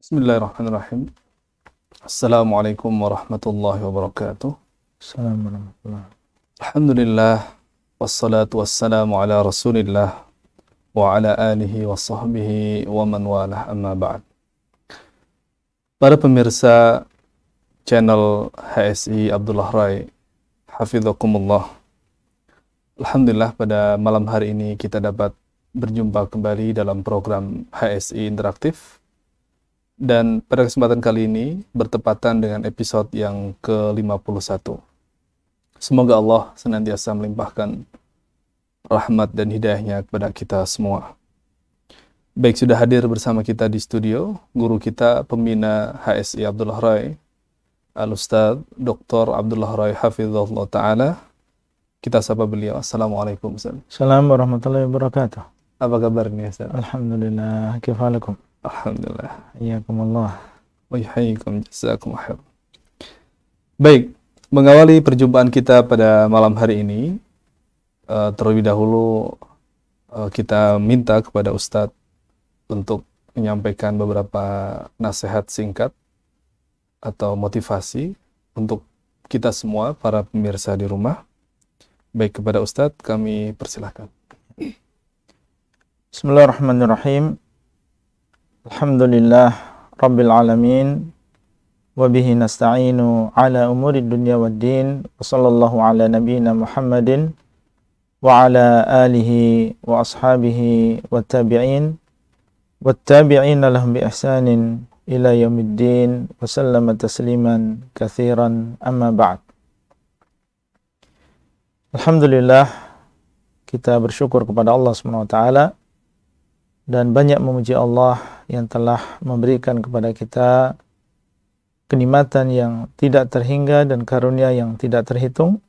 Bismillahirrahmanirrahim. Assalamualaikum warahmatullahi wabarakatuh. Assalamualaikum warahmatullahi Alhamdulillah, wassalatu wassalamu ala rasulillah wa ala alihi wa sahbihi wa man walah, amma ba'd. Para pemirsa channel HSI Abdullah Rai, hafidhakumullah. Alhamdulillah, pada malam hari ini kita dapat berjumpa kembali dalam program HSI Interaktif. Dan pada kesempatan kali ini bertepatan dengan episode yang ke-51. Semoga Allah senantiasa melimpahkan rahmat dan hidayahnya kepada kita semua. Baik, sudah hadir bersama kita di studio guru kita, pembina HSI Abdullah Rai, Al-Ustadz Dr. Abdullah Rai hafizahullah ta'ala. Kita sapa beliau. Assalamualaikum Ustaz. Assalamualaikum warahmatullahi wabarakatuh. Apa kabar nih Ustaz? Alhamdulillah, kifalakum. Alhamdulillah. Iyakumullah. Wa yuhayyikum, jazakum khair. Baik, mengawali perjumpaan kita pada malam hari ini, terlebih dahulu kita minta kepada Ustadz untuk menyampaikan beberapa nasihat singkat atau motivasi untuk kita semua, para pemirsa di rumah. Baik, kepada Ustadz kami persilahkan. Bismillahirrahmanirrahim. Alhamdulillah Rabbil alamin. Wabihi nasta'inu ala umuri dunya waddin. Wa sallallahu ala nabiyyina Muhammadin wa ala alihi wa ashabihi wa tabi'in wa tabi'ina lahum bi ihsanin ila yaumiddin wa sallama tasliman kathiran, amma ba'd. Alhamdulillah, kita bersyukur kepada Allah SWT dan banyak memuji Allah yang telah memberikan kepada kita kenikmatan yang tidak terhingga dan karunia yang tidak terhitung.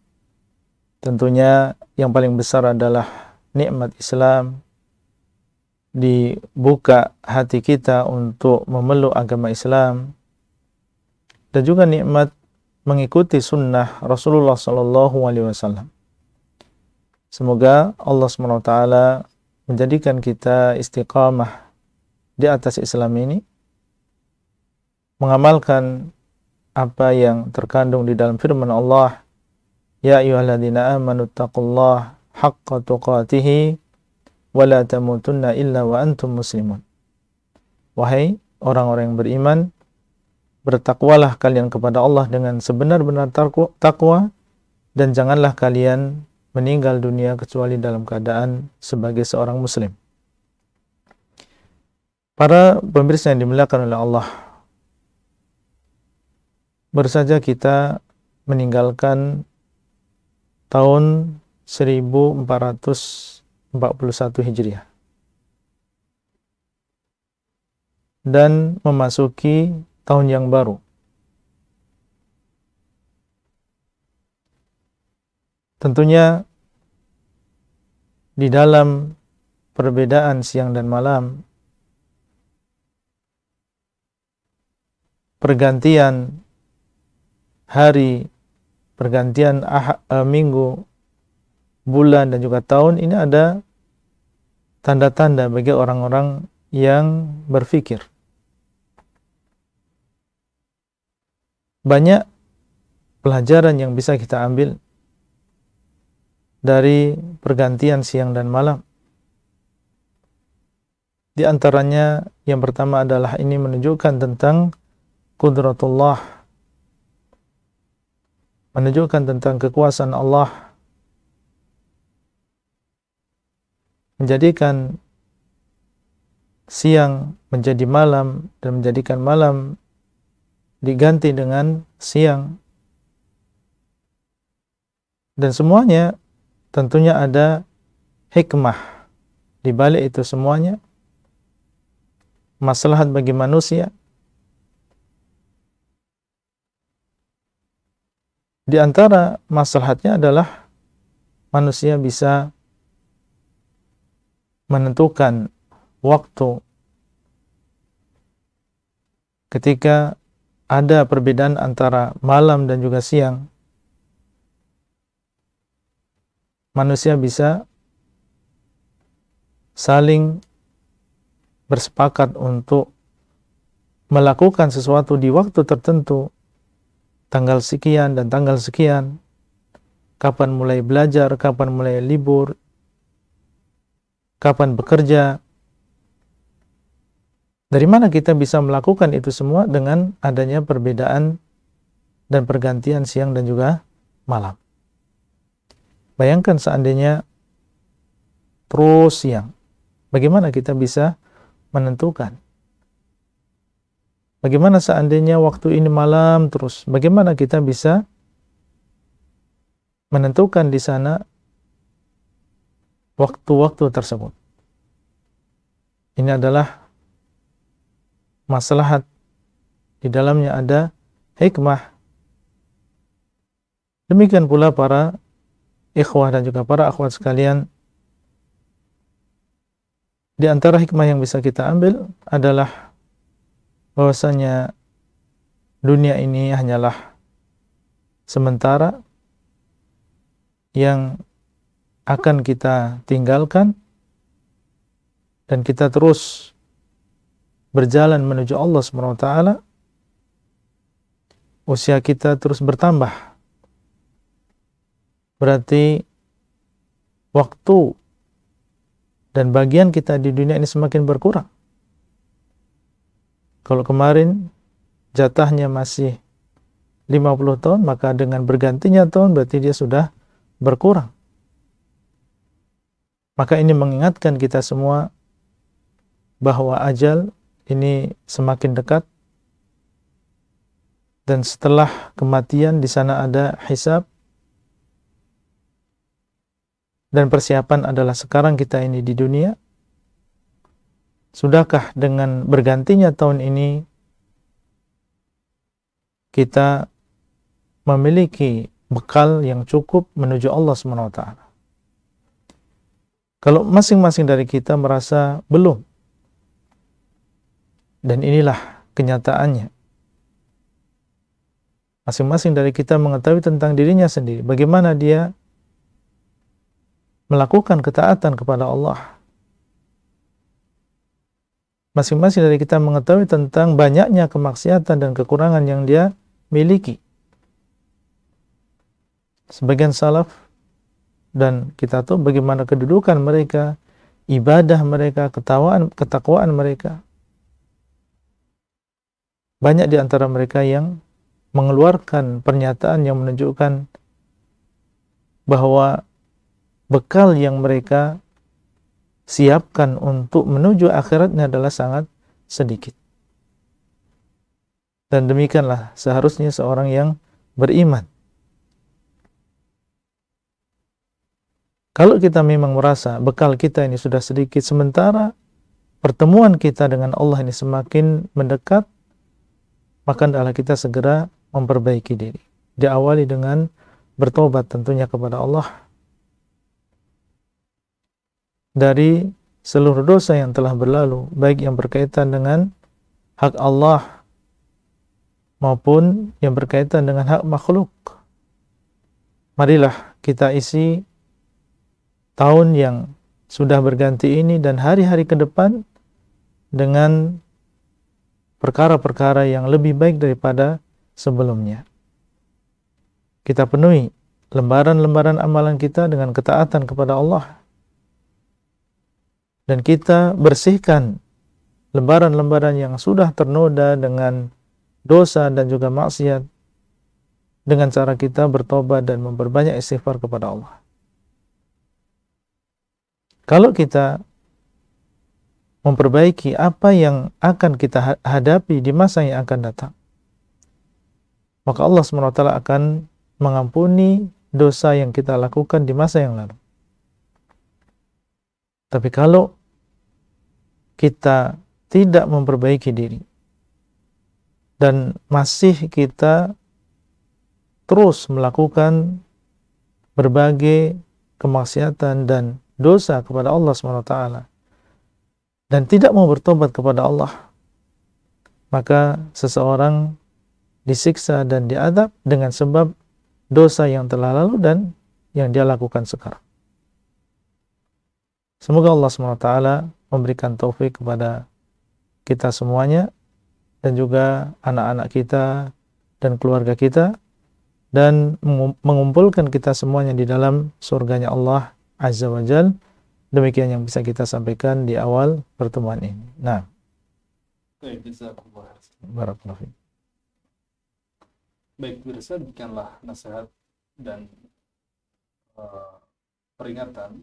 Tentunya yang paling besar adalah nikmat Islam, dibuka hati kita untuk memeluk agama Islam, dan juga nikmat mengikuti sunnah Rasulullah SAW. Semoga Allah SWT menjadikan kita istiqamah di atas Islam ini, mengamalkan apa yang terkandung di dalam firman Allah, ya ayyuhalladzina amanu taqullaha haqqa tuqatih wa la tamutunna illa wa antum muslimun. Wahai orang-orang yang beriman, bertakwalah kalian kepada Allah dengan sebenar-benar takwa, dan janganlah kalian meninggal dunia kecuali dalam keadaan sebagai seorang muslim. Para pemirsa yang dimuliakan oleh Allah, baru saja kita meninggalkan tahun 1441 Hijriah dan memasuki tahun yang baru. Tentunya di dalam perbedaan siang dan malam, pergantian hari, pergantian minggu, bulan, dan juga tahun, ini ada tanda-tanda bagi orang-orang yang berpikir. Banyak pelajaran yang bisa kita ambil dari pergantian siang dan malam. Di antaranya yang pertama adalah ini menunjukkan tentang qudratullah, menunjukkan tentang kekuasaan Allah menjadikan siang menjadi malam dan menjadikan malam diganti dengan siang. Dan semuanya tentunya ada hikmah di balik itu semuanya, maslahat bagi manusia. Di antara maslahatnya adalah manusia bisa menentukan waktu ketika ada perbedaan antara malam dan juga siang. Manusia bisa saling bersepakat untuk melakukan sesuatu di waktu tertentu, tanggal sekian dan tanggal sekian, kapan mulai belajar, kapan mulai libur, kapan bekerja. Dari mana kita bisa melakukan itu semua dengan adanya perbedaan dan pergantian siang dan juga malam. Bayangkan seandainya terus siang, bagaimana kita bisa menentukan? Bagaimana seandainya waktu ini malam terus? Bagaimana kita bisa menentukan di sana waktu-waktu tersebut? Ini adalah maslahat, di dalamnya ada hikmah. Demikian pula para ikhwah dan juga para akhwat sekalian, di antara hikmah yang bisa kita ambil adalah bahwasanya dunia ini hanyalah sementara yang akan kita tinggalkan, dan kita terus berjalan menuju Allah SWT. Usia kita terus bertambah, berarti waktu dan bagian kita di dunia ini semakin berkurang. Kalau kemarin jatahnya masih 50 tahun, maka dengan bergantinya tahun berarti dia sudah berkurang. Maka ini mengingatkan kita semua bahwa ajal ini semakin dekat, dan setelah kematian di sana ada hisab, dan persiapan adalah sekarang kita ini di dunia. Sudahkah dengan bergantinya tahun ini kita memiliki bekal yang cukup menuju Allah SWT? Kalau masing-masing dari kita merasa belum, dan inilah kenyataannya, masing-masing dari kita mengetahui tentang dirinya sendiri, bagaimana dia melakukan ketaatan kepada Allah. Masing-masing dari kita mengetahui tentang banyaknya kemaksiatan dan kekurangan yang dia miliki. Sebagian salaf, dan kita tahu bagaimana kedudukan mereka, ibadah mereka, ketakwaan mereka. Banyak di antara mereka yang mengeluarkan pernyataan yang menunjukkan bahwa bekal yang mereka siapkan untuk menuju akhiratnya adalah sangat sedikit. Dan demikianlah seharusnya seorang yang beriman. Kalau kita memang merasa bekal kita ini sudah sedikit, sementara pertemuan kita dengan Allah ini semakin mendekat, maka hendaklah kita segera memperbaiki diri. Diawali dengan bertobat tentunya kepada Allah dari seluruh dosa yang telah berlalu, baik yang berkaitan dengan hak Allah maupun yang berkaitan dengan hak makhluk. Marilah kita isi tahun yang sudah berganti ini dan hari-hari ke depan dengan perkara-perkara yang lebih baik daripada sebelumnya. Kita penuhi lembaran-lembaran amalan kita dengan ketaatan kepada Allah, dan kita bersihkan lembaran-lembaran yang sudah ternoda dengan dosa dan juga maksiat dengan cara kita bertobat dan memperbanyak istighfar kepada Allah. Kalau kita memperbaiki apa yang akan kita hadapi di masa yang akan datang, maka Allah SWT akan mengampuni dosa yang kita lakukan di masa yang lalu. Tapi kalau kita tidak memperbaiki diri dan masih kita terus melakukan berbagai kemaksiatan dan dosa kepada Allah SWT dan tidak mau bertobat kepada Allah, maka seseorang disiksa dan diadab dengan sebab dosa yang telah lalu dan yang dia lakukan sekarang. Semoga Allah SWT memberikan taufik kepada kita semuanya dan juga anak-anak kita dan keluarga kita, dan mengumpulkan kita semuanya di dalam surganya Allah Azza wa Jal. Demikian yang bisa kita sampaikan di awal pertemuan ini. Nah, barakallahu fiik. Baik pemirsa, demikianlah nasihat dan peringatan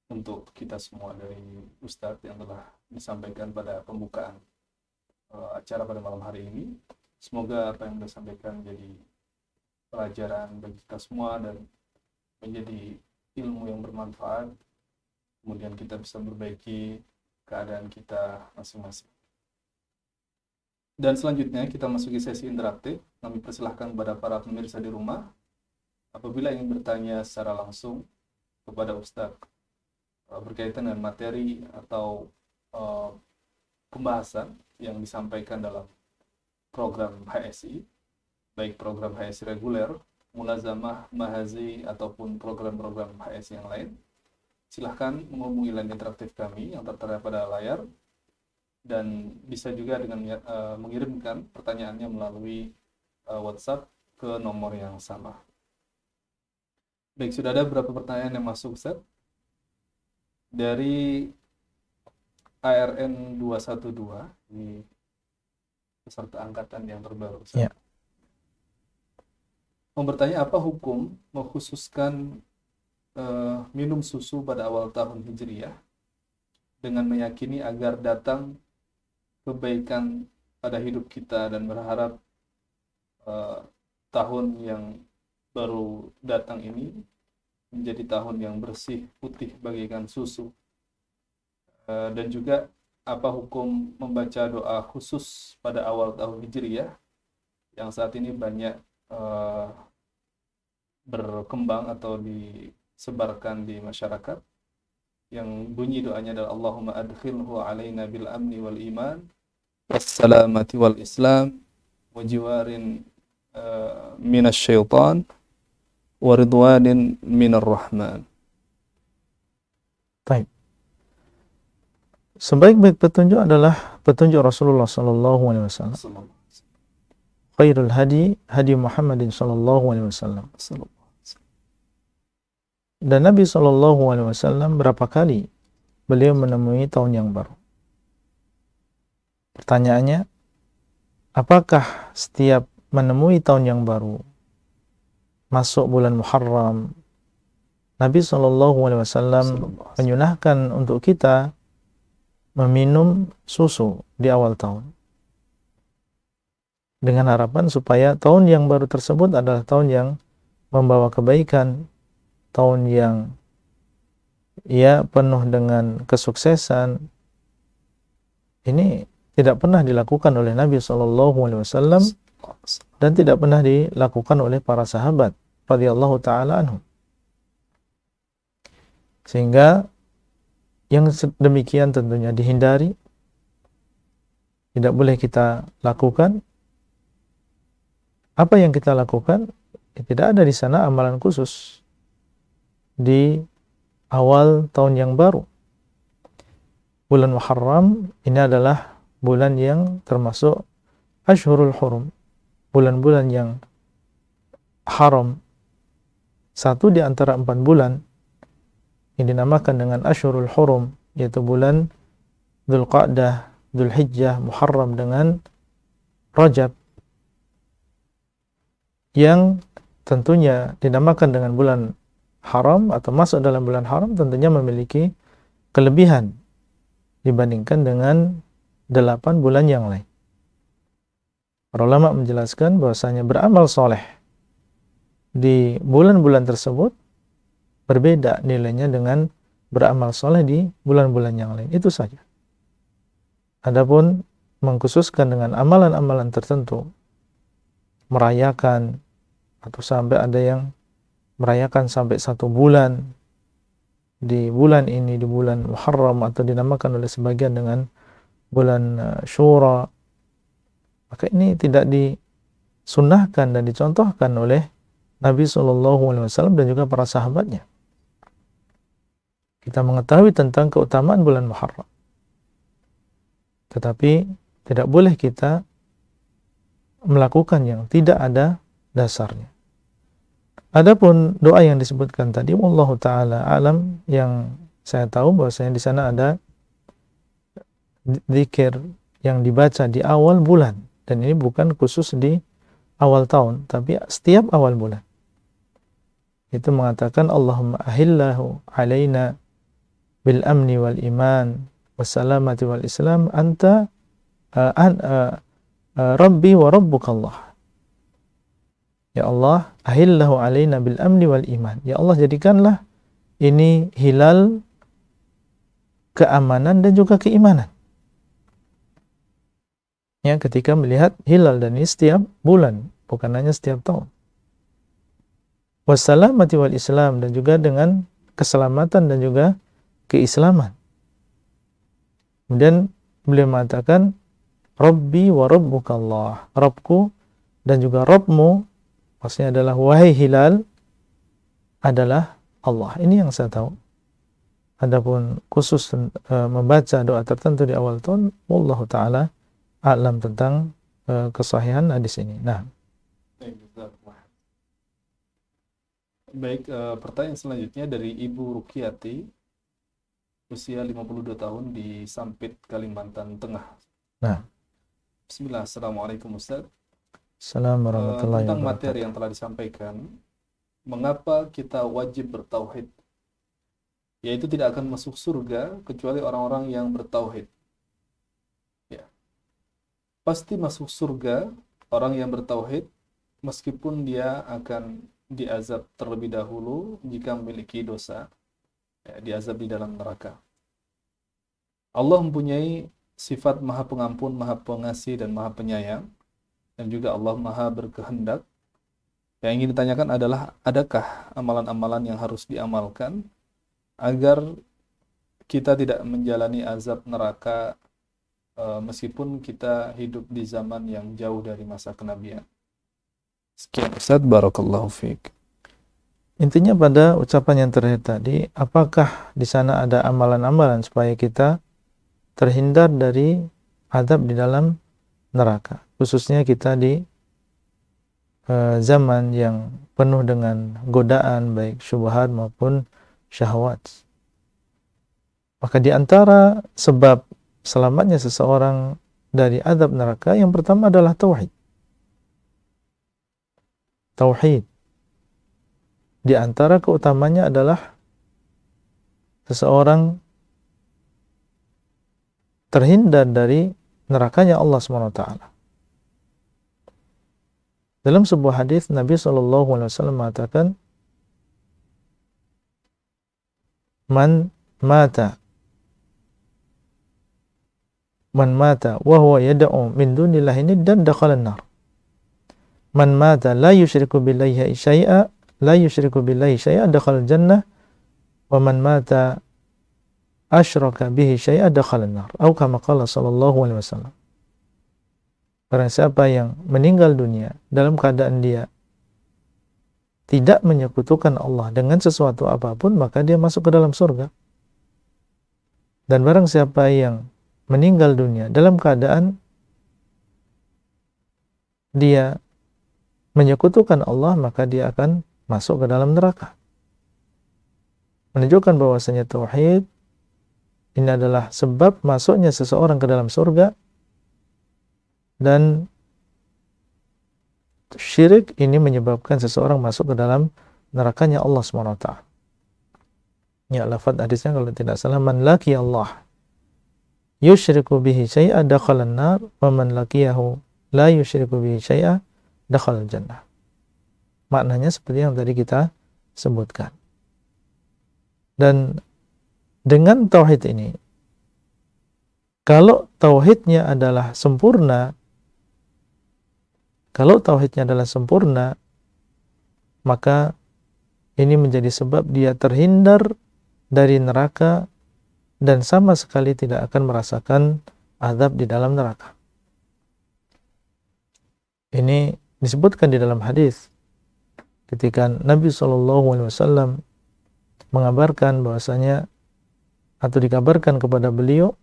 untuk kita semua dari Ustadz yang telah disampaikan pada pembukaan acara pada malam hari ini. Semoga apa yang disampaikan menjadi pelajaran bagi kita semua dan menjadi ilmu yang bermanfaat. Kemudian kita bisa memperbaiki keadaan kita masing-masing. Dan selanjutnya kita masuki sesi interaktif. Kami persilahkan kepada para pemirsa di rumah apabila ingin bertanya secara langsung kepada Ustadz berkaitan dengan materi atau pembahasan yang disampaikan dalam program HSI, baik program HSI reguler, mulazamah, mahazi, ataupun program-program HSI yang lain, silahkan menghubungi line interaktif kami yang tertera pada layar, dan bisa juga dengan mengirimkan pertanyaannya melalui WhatsApp ke nomor yang sama. Baik, sudah ada beberapa pertanyaan yang masuk, Ustaz. Dari ARN 212, ini peserta angkatan yang terbaru, Ustaz. Ya. Mau bertanya, apa hukum mengkhususkan minum susu pada awal tahun Hijriyah dengan meyakini agar datang kebaikan pada hidup kita dan berharap tahun yang baru datang ini menjadi tahun yang bersih, putih bagaikan susu. Dan juga apa hukum membaca doa khusus pada awal tahun Hijriyah yang saat ini banyak berkembang atau disebarkan di masyarakat, yang bunyi doanya adalah Allahumma adkhilhu alaina bil amni wal iman wassalamati wal islam wa jiwarin minasy syaitan wa ridwanin minar rahman. Baik. Sebaik-baik petunjuk adalah petunjuk Rasulullah sallallahu alaihi wasallam. Khairul hadi hadi Muhammadin sallallahu alaihi wasallam. Dan Nabi sallallahu alaihi wasallam berapa kali beliau menemui tahun yang baru? Pertanyaannya, apakah setiap menemui tahun yang baru, masuk bulan Muharram, Nabi SAW menyunahkan untuk kita meminum susu di awal tahun, dengan harapan supaya tahun yang baru tersebut adalah tahun yang membawa kebaikan, tahun yang penuh dengan kesuksesan. Ini tidak pernah dilakukan oleh Nabi SAW dan tidak pernah dilakukan oleh para sahabat radhiyallahu taala anhum. Sehingga yang demikian tentunya dihindari, tidak boleh kita lakukan. Apa yang kita lakukan, tidak ada di sana amalan khusus di awal tahun yang baru. Bulan Muharram ini adalah bulan yang termasuk Ashhurul Hurum, bulan-bulan yang haram. Satu di antara 4 bulan yang dinamakan dengan Ashhurul Hurum, yaitu bulan Dzulqa'dah, Dzulhijjah, Muharram dengan Rajab, yang tentunya dinamakan dengan bulan haram atau masuk dalam bulan haram, tentunya memiliki kelebihan dibandingkan dengan 8 bulan yang lain. Para ulama menjelaskan bahwasanya beramal soleh di bulan-bulan tersebut berbeda nilainya dengan beramal soleh di bulan-bulan yang lain. Itu saja. Adapun mengkhususkan dengan amalan-amalan tertentu, merayakan atau sampai ada yang merayakan sampai 1 bulan di bulan ini, di bulan Muharram, atau dinamakan oleh sebagian dengan bulan Syura, maka ini tidak disunnahkan dan dicontohkan oleh Nabi SAW dan juga para sahabatnya. Kita mengetahui tentang keutamaan bulan Muharram, tetapi Tidak boleh kita melakukan yang tidak ada dasarnya. Adapun doa yang disebutkan tadi, wallahu taala alam, yang saya tahu bahwasanya di sana ada zikir yang dibaca di awal bulan, dan ini bukan khusus di awal tahun, tapi setiap awal bulan. Itu mengatakan Allahumma ahillahu alaina bil amni wal iman wassalamati wal islam anta rabbi wa rabbukallah. Ya Allah, ahillahu alaina bil amni wal iman. Ya Allah, jadikanlah ini hilal keamanan dan juga keimanan. Ya, ketika melihat hilal, dan ini setiap bulan, bukan hanya setiap tahun. Wassalamati wal islam, dan juga dengan keselamatan dan juga keislaman. Kemudian beliau mengatakan Rabbi wa rabbukallah, Rabbku dan juga Rabbmu, maksudnya adalah wahai hilal, adalah Allah. Ini yang saya tahu. Adapun khusus membaca doa tertentu di awal tahun, wallahu taala a'lam tentang kesahihan hadis ini. Nah, baik, pertanyaan selanjutnya dari Ibu Rukiati, usia 52 tahun di Sampit, Kalimantan Tengah. Nah, Bismillah, Assalamualaikum Ustaz. Assalamualaikum warahmatullahi Tentang wabarakatuh. materi yang telah disampaikan, mengapa kita wajib bertauhid? Yaitu tidak akan masuk surga kecuali orang-orang yang bertauhid. Ya. Pasti masuk surga orang yang bertauhid, meskipun dia akan diazab terlebih dahulu jika memiliki dosa, ya, diazab di dalam neraka. Allah mempunyai sifat maha pengampun, maha pengasih, dan maha penyayang, dan juga Allah maha berkehendak. Yang ingin ditanyakan adalah, adakah amalan-amalan yang harus diamalkan agar kita tidak menjalani azab neraka meskipun kita hidup di zaman yang jauh dari masa kenabian? Sekian Ustaz, barakallahu fiik. Intinya pada ucapan yang terakhir tadi, apakah di sana ada amalan-amalan supaya kita terhindar dari azab di dalam neraka, khususnya kita di zaman yang penuh dengan godaan baik syubhat maupun syahwat. Maka di antara sebab selamatnya seseorang dari azab neraka, yang pertama adalah tauhid. Tauhid. Di antara keutamanya adalah seseorang terhindar dari nerakanya Allah SWT. Dalam sebuah hadis Nabi SAW mengatakan, Man mata wa huwa yad'u min dunillahi niddan dakhala an-nar. Man mata la yusyriku billahi syai'a dakhala al-jannah, wa man mata asyraka bihi syai'a dakhala an-nar. Atau kama qala sallallahu alaihi wasallam. Barang siapa yang meninggal dunia dalam keadaan dia tidak menyekutukan Allah dengan sesuatu apapun, maka dia masuk ke dalam surga. Dan barang siapa yang meninggal dunia dalam keadaan dia menyekutukan Allah, maka dia akan masuk ke dalam neraka. Menunjukkan bahwasanya tauhid ini adalah sebab masuknya seseorang ke dalam surga, dan syirik ini menyebabkan seseorang masuk ke dalam nerakanya Allah SWT. Ya, lafaz hadisnya kalau tidak salah, man laki Allah yusyriku bihi syai'a dakhala an-nar, wa man laqiyahu la yusyriku bihi syai'a dakhala al-jannah. Maknanya seperti yang tadi kita sebutkan. Dan dengan tauhid ini, kalau tauhidnya adalah sempurna, maka ini menjadi sebab dia terhindar dari neraka dan sama sekali tidak akan merasakan azab di dalam neraka. Ini disebutkan di dalam hadis ketika Nabi SAW mengabarkan bahwasanya, atau dikabarkan kepada beliau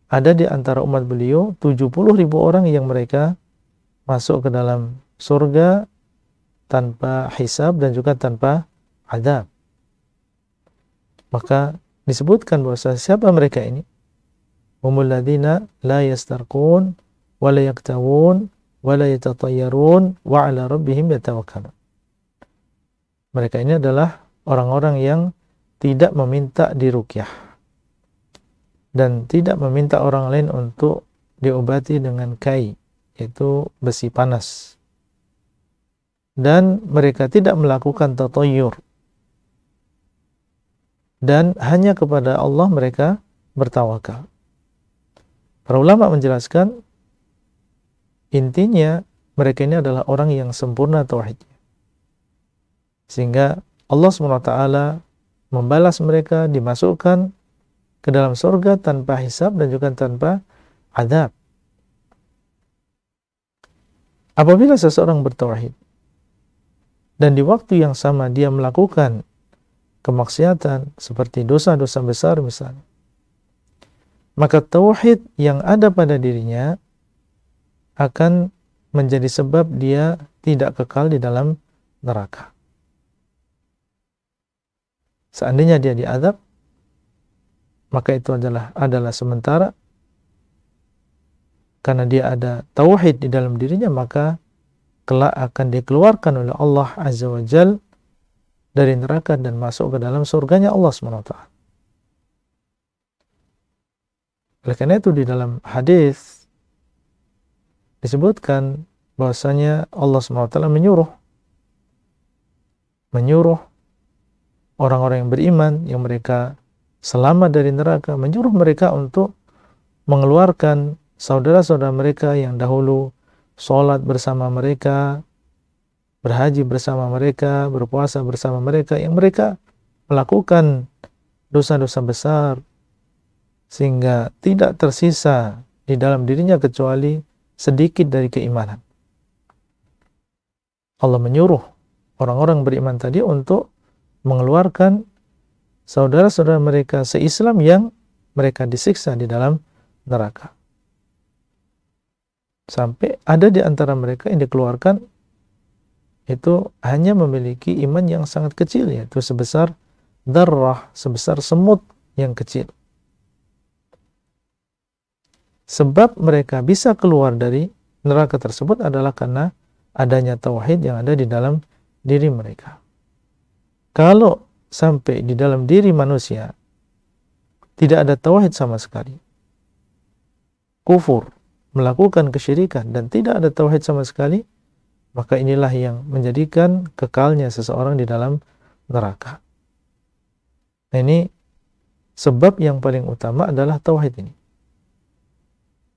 ada di antara umat beliau 70.000 orang yang mereka masuk ke dalam surga tanpa hisab dan juga tanpa azab. Maka disebutkan bahwa siapa mereka ini? Humul ladzina la yastarqun wa la yaktawun wa la yatatayyarun wa 'ala rabbihim yatawakkalun. Mereka ini adalah orang-orang yang tidak meminta diruqyah dan tidak meminta orang lain untuk diobati dengan kai, yaitu besi panas. Dan mereka tidak melakukan tatayyur. Dan hanya kepada Allah mereka bertawakal. Para ulama menjelaskan, intinya mereka ini adalah orang yang sempurna tauhidnya. Sehingga Allah SWT membalas mereka, dimasukkan ke dalam surga tanpa hisab dan juga tanpa azab. Apabila seseorang bertauhid dan di waktu yang sama dia melakukan kemaksiatan seperti dosa-dosa besar misalnya, maka tauhid yang ada pada dirinya akan menjadi sebab dia tidak kekal di dalam neraka. Seandainya dia diazab, maka itu adalah sementara. Karena dia ada tauhid di dalam dirinya, maka kelak akan dikeluarkan oleh Allah Azza wa Jal dari neraka dan masuk ke dalam surganya Allah SWT. Oleh karena itu di dalam hadis disebutkan bahwasanya Allah SWT menyuruh orang-orang yang beriman yang mereka selamat dari neraka, menyuruh mereka untuk mengeluarkan saudara-saudara mereka yang dahulu sholat bersama mereka, berhaji bersama mereka, berpuasa bersama mereka, yang mereka melakukan dosa-dosa besar sehingga tidak tersisa di dalam dirinya kecuali sedikit dari keimanan. Allah menyuruh orang-orang beriman tadi untuk mengeluarkan saudara-saudara mereka se-Islam yang mereka disiksa di dalam neraka. Sampai ada di antara mereka yang dikeluarkan itu hanya memiliki iman yang sangat kecil, yaitu sebesar darrah, sebesar semut yang kecil. Sebab mereka bisa keluar dari neraka tersebut adalah karena adanya tauhid yang ada di dalam diri mereka. Kalau sampai di dalam diri manusia tidak ada tauhid sama sekali, kufur, melakukan kesyirikan dan tidak ada tauhid sama sekali, maka inilah yang menjadikan kekalnya seseorang di dalam neraka. Nah, ini sebab yang paling utama adalah tauhid ini.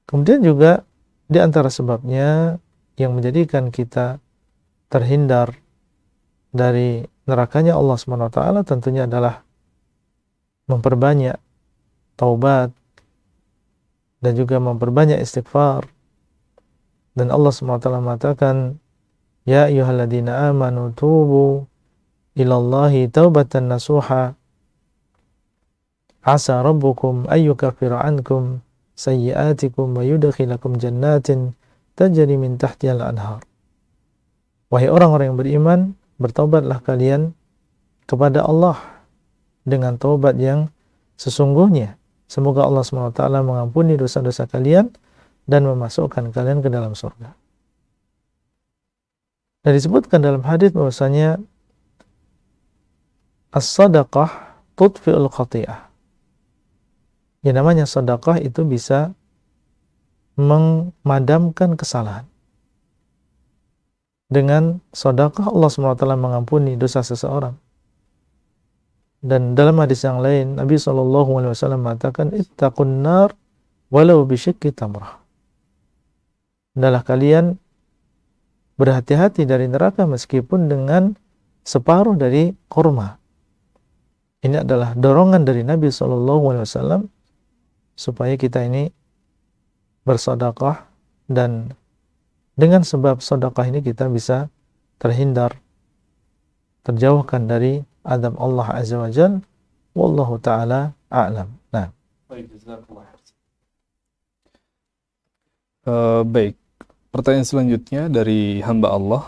Kemudian juga di antara sebabnya yang menjadikan kita terhindar dari nerakanya Allah SWT tentunya adalah memperbanyak taubat dan juga memperbanyak istighfar. Dan Allah SWT mengatakan, ya ayyuhalladzina amanu tubu ilallahi taubatan nasuha asa rabbukum ayyukaffira ankum sayyiatikum wa yudkhilakum jannatin tajri min tahtihal anhar. Wahai orang-orang yang beriman, bertaubatlah kalian kepada Allah dengan taubat yang sesungguhnya. Semoga Allah SWT mengampuni dosa-dosa kalian dan memasukkan kalian ke dalam surga. Dan disebutkan dalam hadis bahwasanya as-sadaqah tudfi'ul khati'ah. Yang namanya sedekah itu bisa memadamkan kesalahan. Dengan sedekah Allah SWT mengampuni dosa seseorang. Dan dalam hadis yang lain Nabi SAW mengatakan, ittaqun nar walau bisyikki tamrah. Adalah kalian berhati-hati dari neraka meskipun dengan separuh dari kurma. Ini adalah dorongan dari Nabi SAW supaya kita ini bersedekah, dan dengan sebab sedekah ini kita bisa terhindar, terjauhkan dari azab Allah Azza wa Jalla. Wallahu ta'ala a'lam. Nah. Baik, pertanyaan selanjutnya dari hamba Allah.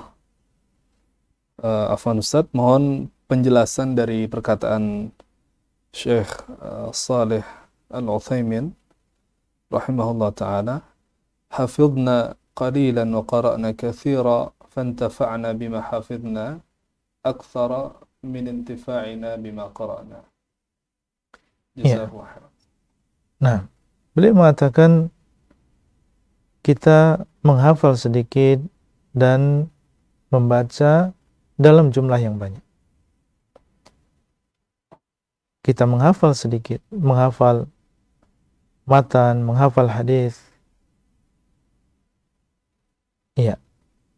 Afwan Ustaz, mohon penjelasan dari perkataan Syekh Saleh Al-Utsaimin rahimahullah ta'ala, hafidna qalilan wa qara'na katsira fantafa'na bima hafidna aktsara min intifa'ina bima qara'na. Jazakallahu khairan. Nah, beliau mengatakan kita menghafal sedikit dan membaca dalam jumlah yang banyak. Kita menghafal sedikit, menghafal matan, menghafal hadis. Iya.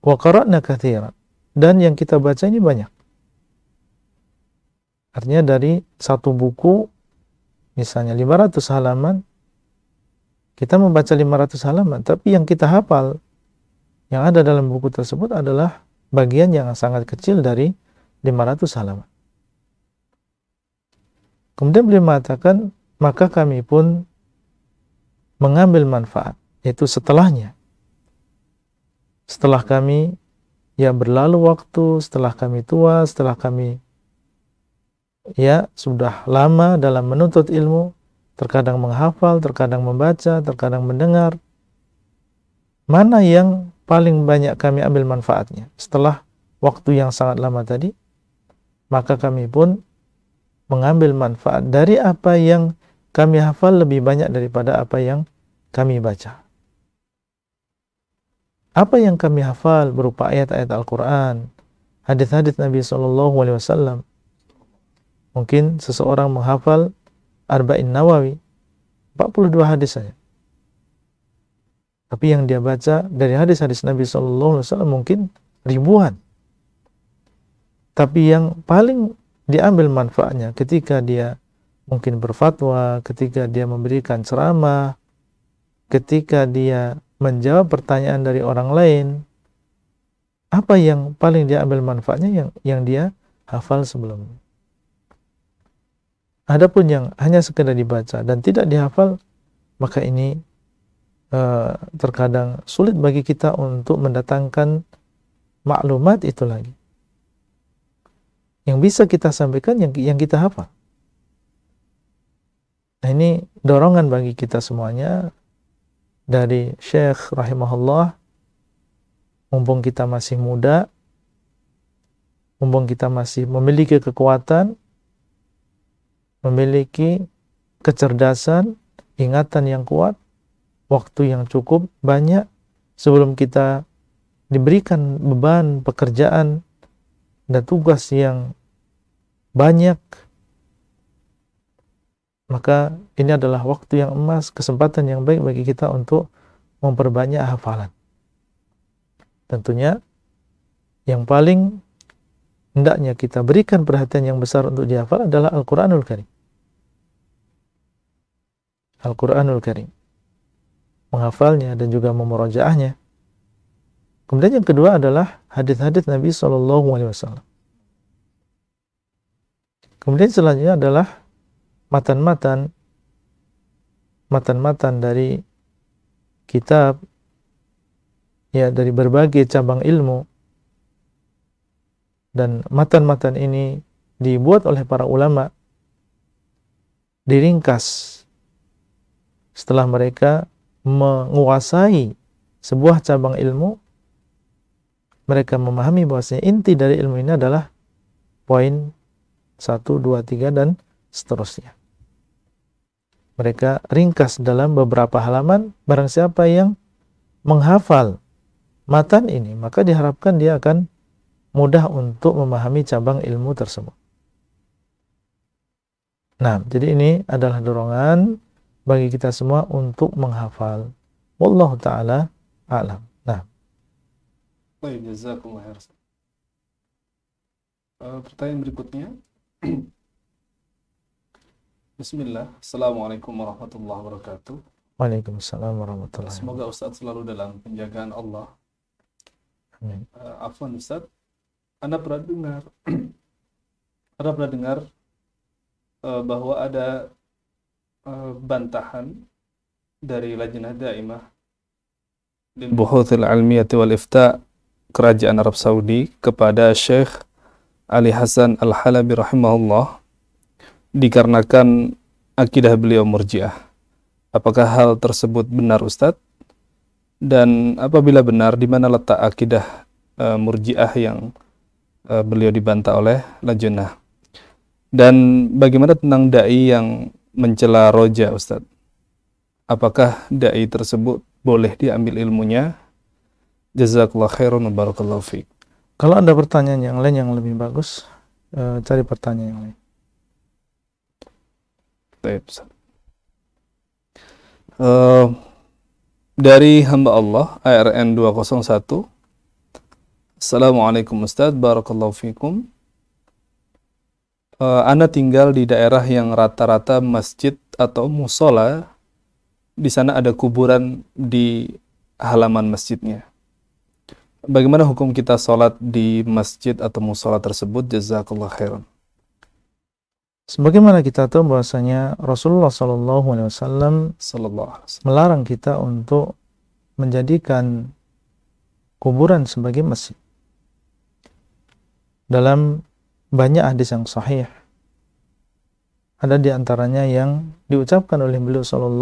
Wa qara'na katsiran. Dan yang kita baca ini banyak. Artinya dari satu buku, misalnya 500 halaman, kita membaca 500 halaman, tapi yang kita hafal, yang ada dalam buku tersebut adalah bagian yang sangat kecil dari 500 halaman. Kemudian beliau mengatakan, maka kami pun mengambil manfaat, yaitu setelahnya. Setelah kami berlalu waktu, setelah kami tua, setelah kami sudah lama dalam menuntut ilmu, terkadang menghafal, terkadang membaca, terkadang mendengar, mana yang paling banyak kami ambil manfaatnya setelah waktu yang sangat lama tadi, maka kami pun mengambil manfaat dari apa yang kami hafal lebih banyak daripada apa yang kami baca. Apa yang kami hafal berupa ayat-ayat Al-Quran, hadis-hadis Nabi SAW. Mungkin seseorang menghafal Arba'in Nawawi, 42 hadis saja. Tapi yang dia baca dari hadis-hadis Nabi SAW mungkin ribuan. Tapi yang paling diambil manfaatnya ketika dia mungkin berfatwa, ketika dia memberikan ceramah, ketika dia menjawab pertanyaan dari orang lain, apa yang paling diambil manfaatnya yang dia hafal sebelumnya. Adapun yang hanya sekedar dibaca dan tidak dihafal, maka ini terkadang sulit bagi kita untuk mendatangkan maklumat itu lagi. Yang bisa kita sampaikan yang kita hafal. Nah, ini dorongan bagi kita semuanya dari Syekh rahimahullah, mumpung kita masih muda, mumpung kita masih memiliki kekuatan, memiliki kecerdasan, ingatan yang kuat, waktu yang cukup banyak sebelum kita diberikan beban pekerjaan dan tugas yang banyak, maka ini adalah waktu yang emas, kesempatan yang baik bagi kita untuk memperbanyak hafalan. Tentunya yang paling hendaknya kita berikan perhatian yang besar untuk dihafal adalah Al-Quranul Karim. Al-Quranul Karim, menghafalnya dan juga memurojaahnya. Kemudian yang kedua adalah hadis-hadis Nabi SAW. Kemudian selanjutnya adalah matan-matan dari kitab, dari berbagai cabang ilmu, dan matan-matan ini dibuat oleh para ulama, diringkas setelah mereka menguasai sebuah cabang ilmu. Mereka memahami bahwasanya inti dari ilmu ini adalah poin 1, 2, 3 dan seterusnya. Mereka ringkas dalam beberapa halaman. Barang siapa yang menghafal matan ini, maka diharapkan dia akan mudah untuk memahami cabang ilmu tersebut. Nah, jadi ini adalah dorongan bagi kita semua untuk menghafal. Wallahu ta'ala a'lam. Nah. Baik, jazakumullah khairan. Pertanyaan berikutnya. Bismillah. Assalamualaikum warahmatullahi wabarakatuh. Waalaikumsalam warahmatullahi wabarakatuh. Semoga Ustaz selalu dalam penjagaan Allah. Amin. Afwan Ustaz, Anda pernah dengar bahwa ada bantahan dari Lajnah Daimah lil Buhuthil Ilmiyati wal Ifta Kerajaan Arab Saudi kepada Syekh Ali Hasan Al-Halabi rahimahullah dikarenakan akidah beliau Murji'ah. Apakah hal tersebut benar Ustadz? Dan apabila benar, di mana letak akidah Murji'ah yang beliau dibantah oleh Lajnah? Dan bagaimana tentang dai yang mencela roja Ustadz? Apakah dai tersebut boleh diambil ilmunya? Jazakallah khairan wa barakallahu fiik. Kalau ada pertanyaan yang lain yang lebih bagus, cari pertanyaan yang lain. Baik, Ustaz. Dari hamba Allah ARN 201. Assalamualaikum Ustaz, barakallahu fikum. Anda tinggal di daerah yang rata-rata masjid atau musola, di sana ada kuburan di halaman masjidnya. Bagaimana hukum kita sholat di masjid atau musola tersebut? Jazakallah khairan. Sebagaimana kita tahu bahwasanya Rasulullah SAW melarang kita untuk menjadikan kuburan sebagai masjid. Dalam banyak hadis yang sahih, ada di antaranya yang diucapkan oleh beliau SAW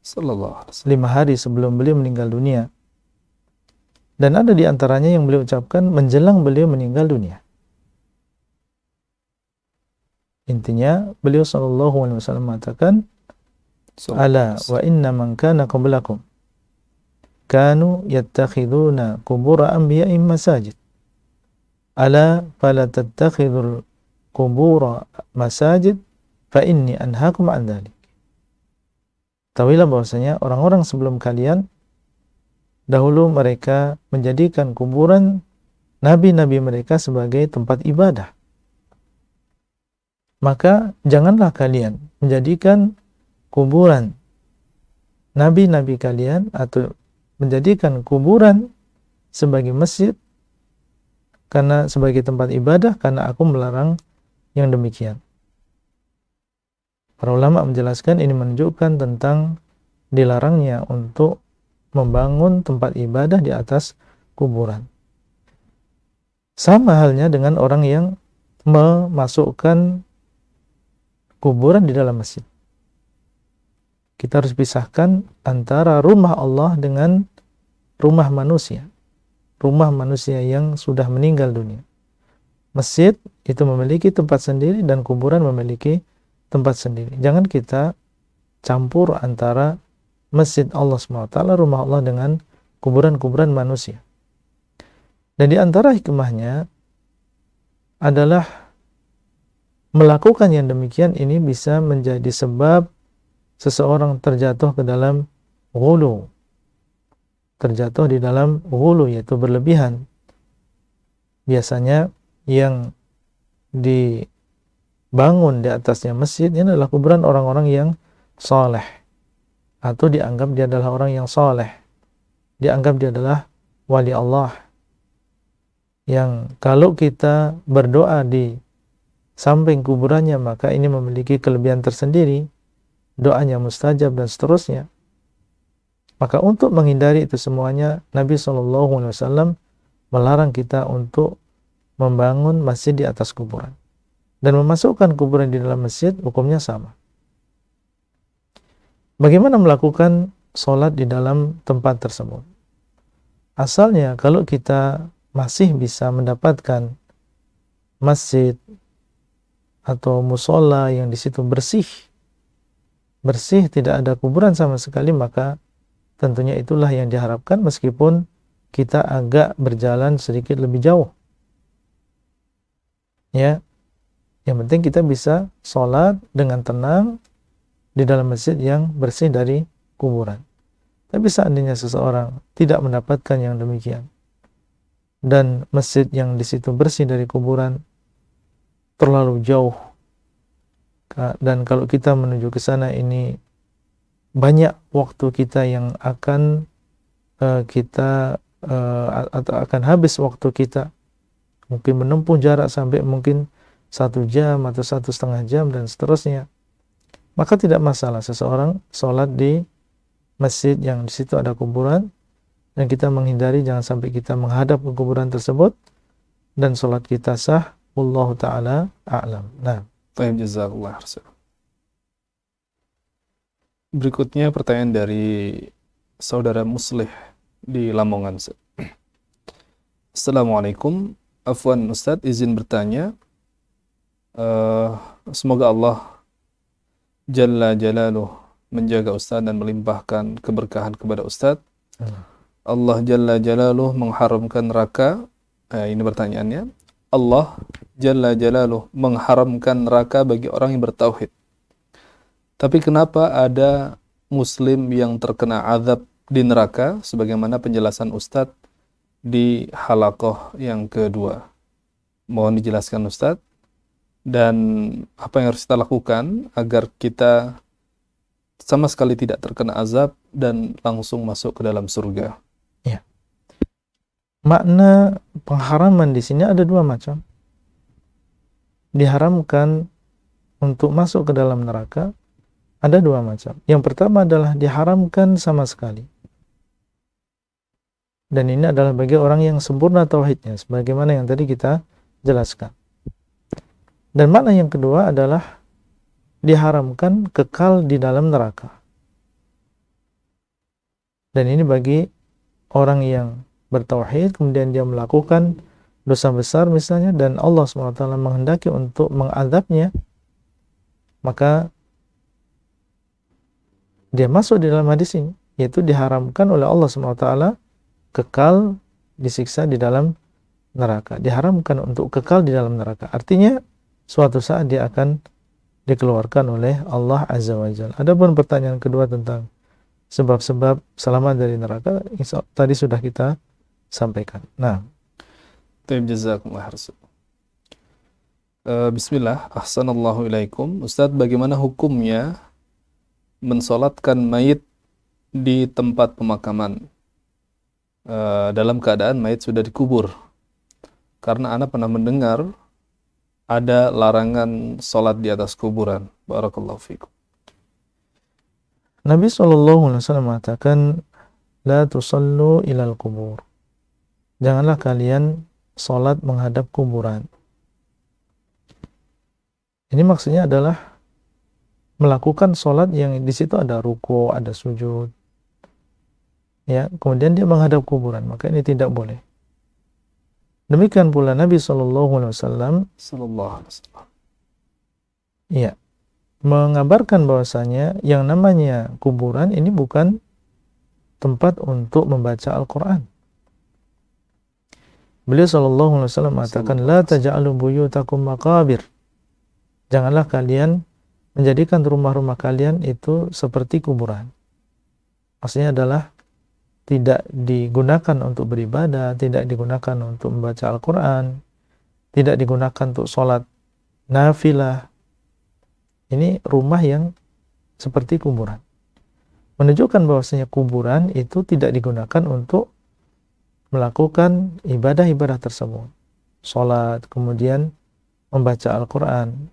5 hari sebelum beliau meninggal dunia, dan ada di antaranya yang beliau ucapkan menjelang beliau meninggal dunia. Intinya beliau SAW mengatakan, ala wa inna man kana qablakum kanu yattakhiduna qubur anbiya'in masajid. Ala fala tattakhidul qubur masajid fa inni anhaakum an dzalik. Tahuilah bahwasanya orang-orang sebelum kalian dahulu mereka menjadikan kuburan nabi-nabi mereka sebagai tempat ibadah. Maka janganlah kalian menjadikan kuburan nabi-nabi kalian atau menjadikan kuburan sebagai masjid, karena sebagai tempat ibadah, karena aku melarang yang demikian. Para ulama menjelaskan ini menunjukkan tentang dilarangnya untuk membangun tempat ibadah di atas kuburan. Sama halnya dengan orang yang memasukkan kuburan di dalam masjid. Kita harus pisahkan antara rumah Allah dengan rumah manusia. Rumah manusia yang sudah meninggal dunia. Masjid itu memiliki tempat sendiri dan kuburan memiliki tempat sendiri. Jangan kita campur antara masjid Allah SWT, rumah Allah, dengan kuburan-kuburan manusia. Dan di antara hikmahnya adalah melakukan yang demikian ini bisa menjadi sebab seseorang terjatuh ke dalam ghulu, terjatuh di dalam ghulu, yaitu berlebihan. Biasanya yang dibangun di atasnya masjid ini adalah kuburan orang-orang yang soleh, atau dianggap dia adalah orang yang soleh, dianggap dia adalah wali Allah, yang kalau kita berdoa di samping kuburannya maka ini memiliki kelebihan tersendiri, doanya mustajab dan seterusnya. Maka untuk menghindari itu semuanya, Nabi SAW melarang kita untuk membangun masjid di atas kuburan. Dan memasukkan kuburan di dalam masjid, hukumnya sama. Bagaimana melakukan sholat di dalam tempat tersebut? Asalnya, kalau kita masih bisa mendapatkan masjid atau musola yang di situ bersih, tidak ada kuburan sama sekali, maka tentunya itulah yang diharapkan, meskipun kita agak berjalan sedikit lebih jauh. Ya, yang penting kita bisa sholat dengan tenang di dalam masjid yang bersih dari kuburan. Tapi seandainya seseorang tidak mendapatkan yang demikian, dan masjid yang di situ bersih dari kuburan terlalu jauh, dan kalau kita menuju ke sana ini banyak waktu kita yang akan atau akan habis waktu kita, mungkin menempuh jarak sampai mungkin 1 jam atau 1,5 jam dan seterusnya, maka tidak masalah seseorang sholat di masjid yang di situ ada kuburan, dan kita menghindari jangan sampai kita menghadap ke kuburan tersebut dan sholat kita sah. Wallahu ta'ala a'lam. Nah, Baik, jazakallah khairan. Berikutnya pertanyaan dari saudara Muslih di Lamongan. Assalamualaikum. Afwan Ustadz, izin bertanya. Semoga Allah Jalla Jalaluh menjaga Ustadz dan melimpahkan keberkahan kepada Ustadz. Allah Jalla Jalaluh mengharamkan neraka. Ini pertanyaannya. Allah Jalla Jalaluh mengharamkan neraka bagi orang yang bertauhid. Tapi kenapa ada Muslim yang terkena azab di neraka, sebagaimana penjelasan Ustadz di halaqah yang kedua? Mohon dijelaskan Ustadz, dan apa yang harus kita lakukan agar kita sama sekali tidak terkena azab dan langsung masuk ke dalam surga. ya. Makna pengharaman di sini ada dua macam. Diharamkan untuk masuk ke dalam neraka ada dua macam. Yang pertama adalah diharamkan sama sekali. Dan ini adalah bagi orang yang sempurna tauhidnya, sebagaimana yang tadi kita jelaskan. Dan makna yang kedua adalah diharamkan kekal di dalam neraka. Dan ini bagi orang yang bertauhid, kemudian dia melakukan dosa besar misalnya, dan Allah SWT menghendaki untuk mengadabnya, maka dia masuk di dalam hadis ini, yaitu diharamkan oleh Allah SWT kekal disiksa di dalam neraka. Diharamkan untuk kekal di dalam neraka. Artinya suatu saat dia akan dikeluarkan oleh Allah Azza wa Jalla. Adapun pertanyaan kedua tentang sebab-sebab selamat dari neraka, tadi sudah kita sampaikan. Nah, Jazakumullah khairan. Bismillah, ahsanallahu ilaikum. Ustadz, bagaimana hukumnya mensolatkan mayit di tempat pemakaman dalam keadaan mayit sudah dikubur? Karena Ana pernah mendengar ada larangan solat di atas kuburan. Barakallahu fikum. Nabi SAW mengatakan, La tusallu ilal kubur. Janganlah kalian solat menghadap kuburan. Ini maksudnya adalah melakukan solat yang di situ ada ruku, ada sujud. Ya, kemudian dia menghadap kuburan, maka ini tidak boleh. Demikian pula Nabi SAW ya, mengabarkan bahwasanya yang namanya kuburan ini bukan tempat untuk membaca Al-Quran. Beliau SAW mengatakan, La taja'alu buyutakum maqabir. Janganlah kalian menjadikan rumah-rumah kalian itu seperti kuburan. Maksudnya adalah tidak digunakan untuk beribadah, tidak digunakan untuk membaca Al-Quran, tidak digunakan untuk sholat nafilah. Ini rumah yang seperti kuburan. Menunjukkan bahwasanya kuburan itu tidak digunakan untuk melakukan ibadah-ibadah tersebut. Sholat, kemudian membaca Al-Quran.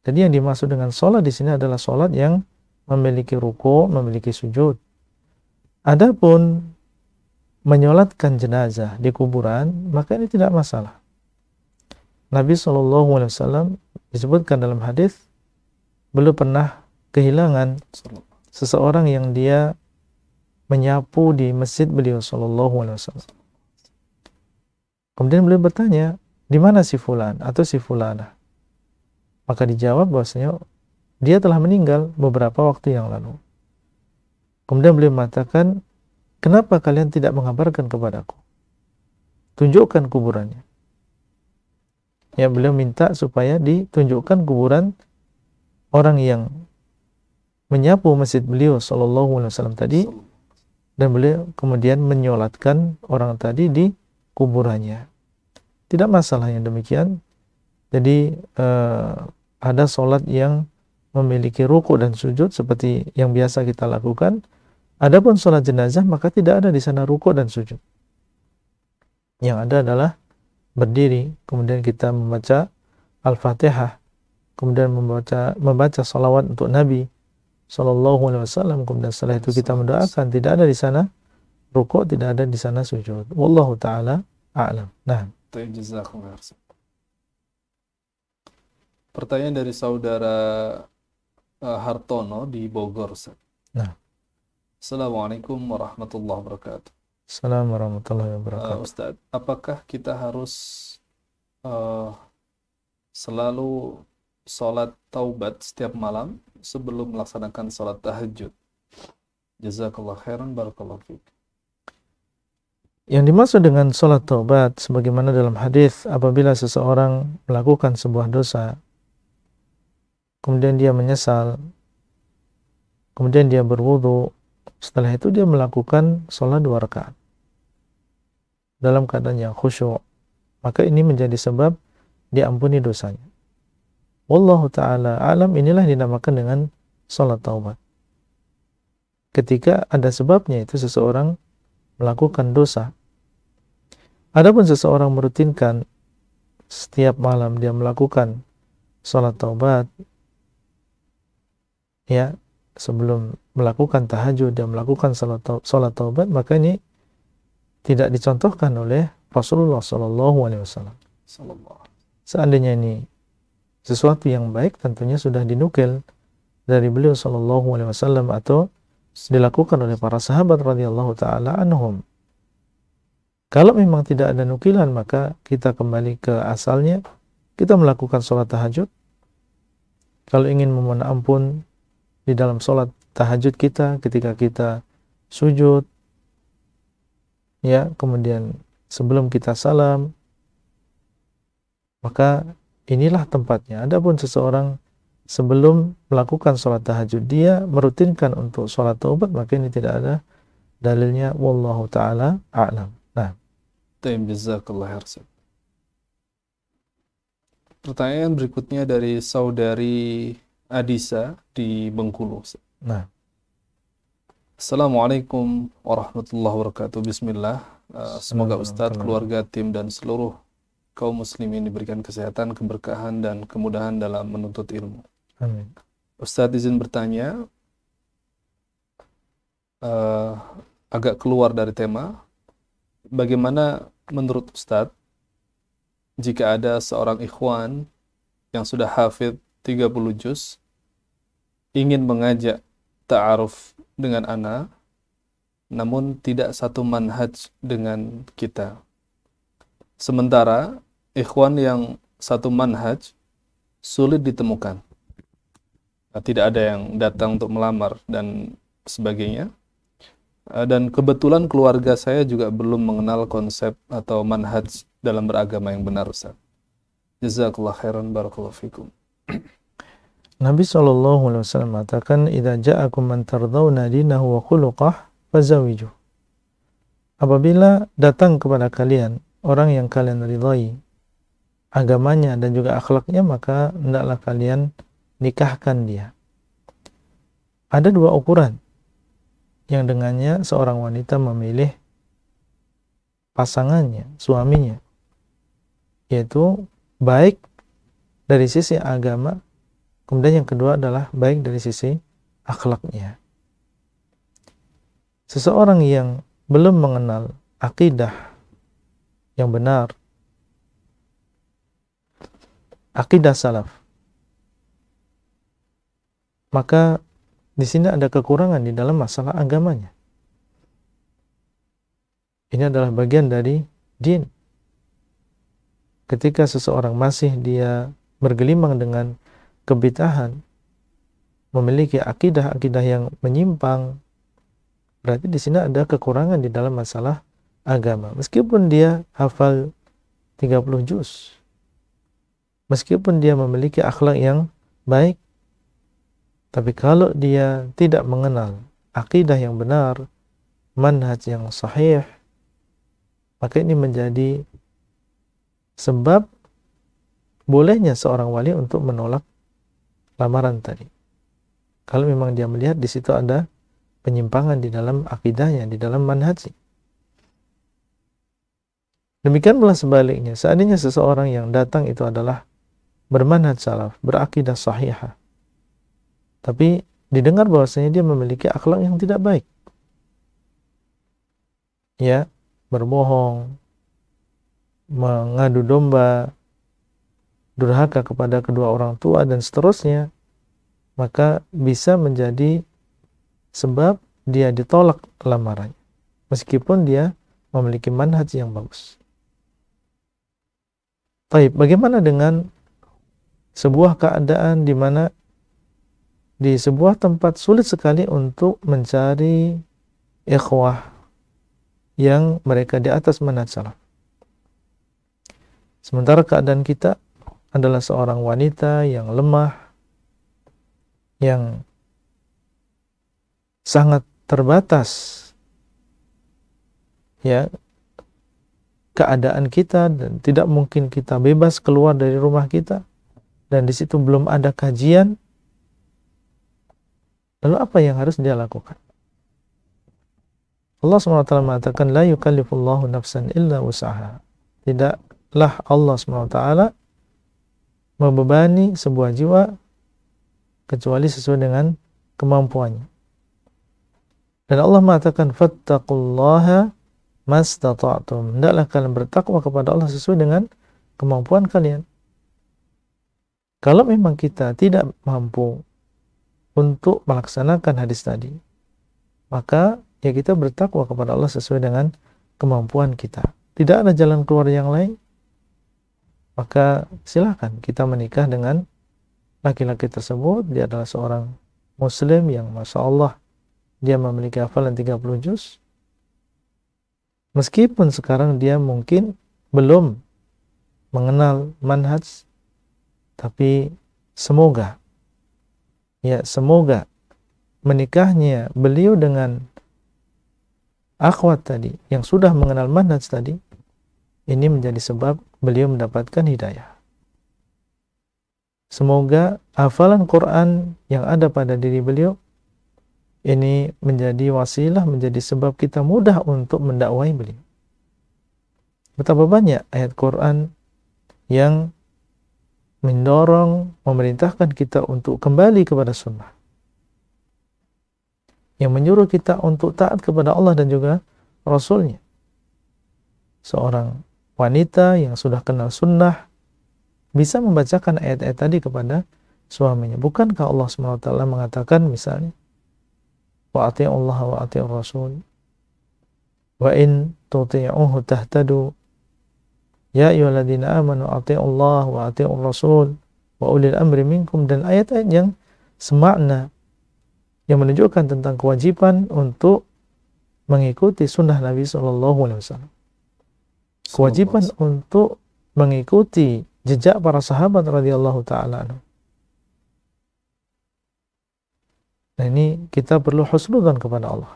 Jadi yang dimaksud dengan sholat di sini adalah sholat yang memiliki ruku, memiliki sujud. Adapun menyolatkan jenazah di kuburan, maka ini tidak masalah. Nabi SAW disebutkan dalam hadis, beliau pernah kehilangan seseorang yang dia menyapu di masjid beliau SAW. Kemudian beliau bertanya, di mana si fulan atau si fulana? Maka dijawab bahwasanya dia telah meninggal beberapa waktu yang lalu. Kemudian beliau mengatakan, kenapa kalian tidak mengabarkan kepadaku? Tunjukkan kuburannya. Ya, beliau minta supaya ditunjukkan kuburan orang yang menyapu masjid beliau SAW tadi, dan beliau kemudian menyolatkan orang tadi di kuburannya. Tidak masalah yang demikian. Jadi ada solat yang memiliki ruku dan sujud seperti yang biasa kita lakukan. Adapun solat jenazah, maka tidak ada di sana ruku dan sujud. Yang ada adalah berdiri, kemudian kita membaca Al-Fatihah, kemudian membaca salawat untuk Nabi SAW, kemudian setelah itu kita mendoakan. Tidak ada di sana rukuk, tidak ada di sana sujud. Wallahu taala a'lam. Nah, Jazakumullah khairan. Pertanyaan dari saudara Hartono di Bogor, Ustaz. nah. Assalamualaikum warahmatullahi wabarakatuh. Assalamualaikum warahmatullahi wabarakatuh. Ustaz, apakah kita harus selalu sholat taubat setiap malam sebelum melaksanakan sholat tahajud? Jazakallah khairan, barakallahu fiik. Yang dimaksud dengan sholat taubat, sebagaimana dalam hadis, apabila seseorang melakukan sebuah dosa, kemudian dia menyesal, kemudian dia berwudu, setelah itu dia melakukan sholat 2 rakaat dalam keadaan yang khusyuk, maka ini menjadi sebab diampuni dosanya. Wallahu ta'ala alam, inilah dinamakan dengan sholat taubat. Ketika ada sebabnya, itu seseorang melakukan dosa. Adapun seseorang merutinkan setiap malam dia melakukan sholat taubat, ya, sebelum melakukan tahajud dia melakukan sholat taubat, maka ini tidak dicontohkan oleh Rasulullah SAW. Seandainya ini sesuatu yang baik, tentunya sudah dinukil dari beliau SAW atau dilakukan oleh para sahabat radhiyallahu taala anhum. Kalau memang tidak ada nukilan, maka kita kembali ke asalnya, kita melakukan sholat tahajud. Kalau ingin memohon ampun di dalam sholat tahajud kita, ketika kita sujud, ya, kemudian sebelum kita salam, maka inilah tempatnya. Adapun seseorang sebelum melakukan sholat tahajud dia merutinkan untuk sholat taubat, maka ini tidak ada dalilnya. Wallahu ta'ala a'lam. Nah, jazakallah khairan. Pertanyaan berikutnya dari saudari Adisa di Bengkulu. nah. Assalamualaikum warahmatullahi wabarakatuh. Bismillah. Semoga Ustadz, keluarga, tim, dan seluruh kaum muslimin diberikan kesehatan, keberkahan, dan kemudahan dalam menuntut ilmu. Amin. Ustadz izin bertanya, agak keluar dari tema. Bagaimana menurut Ustadz jika ada seorang ikhwan yang sudah hafidh 30 juz ingin mengajak ta'aruf dengan ana, namun tidak satu manhaj dengan kita. Sementara ikhwan yang satu manhaj sulit ditemukan. Tidak ada yang datang untuk melamar dan sebagainya. Dan kebetulan keluarga saya juga belum mengenal konsep atau manhaj dalam beragama yang benar, Ustaz. Jazakallah khairan, barakallahu fikum. Nabi SAW mengatakan, "Idza ja'akum man tardawna dinahu wa khuluqah fazawiju." Apabila datang kepada kalian orang yang kalian ridhai agamanya dan juga akhlaknya, maka hendaklah kalian nikahkan dia. Ada 2 ukuran yang dengannya seorang wanita memilih pasangannya, suaminya, yaitu baik dari sisi agama, kemudian yang kedua adalah baik dari sisi akhlaknya. Seseorang yang belum mengenal akidah yang benar, akidah salaf, maka di sini ada kekurangan di dalam masalah agamanya. Ini adalah bagian dari din. Ketika seseorang masih dia bergelimang dengan kebid'ahan, memiliki akidah-akidah yang menyimpang, berarti di sini ada kekurangan di dalam masalah agama. Meskipun dia hafal 30 juz, meskipun dia memiliki akhlak yang baik, tapi kalau dia tidak mengenal akidah yang benar, manhaj yang sahih, maka ini menjadi sebab bolehnya seorang wali untuk menolak lamaran tadi. Kalau memang dia melihat di situ ada penyimpangan di dalam akidahnya, di dalam manhaj. Demikian pula sebaliknya, seandainya seseorang yang datang itu adalah bermanhaj salaf, berakidah sahihah, tapi didengar bahwasanya dia memiliki akhlak yang tidak baik, ya, berbohong, mengadu domba, durhaka kepada kedua orang tua dan seterusnya, maka bisa menjadi sebab dia ditolak lamarannya meskipun dia memiliki manhaj yang bagus. Baik, bagaimana dengan sebuah keadaan di mana di sebuah tempat sulit sekali untuk mencari ikhwah yang mereka di atas manhaj salaf. Sementara keadaan kita adalah seorang wanita yang lemah, yang sangat terbatas, ya, keadaan kita, dan tidak mungkin kita bebas keluar dari rumah kita, dan di situ belum ada kajian. Lalu apa yang harus dia lakukan? Allah SWT mengatakan, la yukallifullahu nafsan illa usaha. Tidaklah Allah SWT membebani sebuah jiwa kecuali sesuai dengan kemampuannya. Dan Allah mengatakan, fattaqullaha mastata'tum. Hendaklah kalian bertakwa kepada Allah sesuai dengan kemampuan kalian. Kalau memang kita tidak mampu untuk melaksanakan hadis tadi, maka ya kita bertakwa kepada Allah sesuai dengan kemampuan kita. Tidak ada jalan keluar yang lain, maka silakan kita menikah dengan laki-laki tersebut. Dia adalah seorang muslim yang Masya Allah dia memiliki hafalan 30 juz. Meskipun sekarang dia mungkin belum mengenal manhaj, tapi semoga menikahnya beliau dengan akhwat tadi yang sudah mengenal manhaj tadi, ini menjadi sebab beliau mendapatkan hidayah. Semoga hafalan Quran yang ada pada diri beliau ini menjadi wasilah, menjadi sebab kita mudah untuk mendakwai beliau. Betapa banyak ayat Quran yang mendorong, memerintahkan kita untuk kembali kepada sunnah, yang menyuruh kita untuk taat kepada Allah dan juga Rasulnya. Seorang wanita yang sudah kenal sunnah bisa membacakan ayat-ayat tadi kepada suaminya. Bukankah Allah SWT mengatakan misalnya, wa ati'ullaha wa ati'ur rasul wa in tuti'uhu tahtadu ya ayyuhalladzina amanu ati'ullaha wa ati'ur rasul wa ulil amri minkum, dan ayat-ayat yang semakna yang menunjukkan tentang kewajiban untuk mengikuti sunnah Nabi SAW, kewajiban untuk mengikuti jejak para sahabat radhiyallahu ta'ala anhum. Nah, ini kita perlu husnudzon kepada Allah.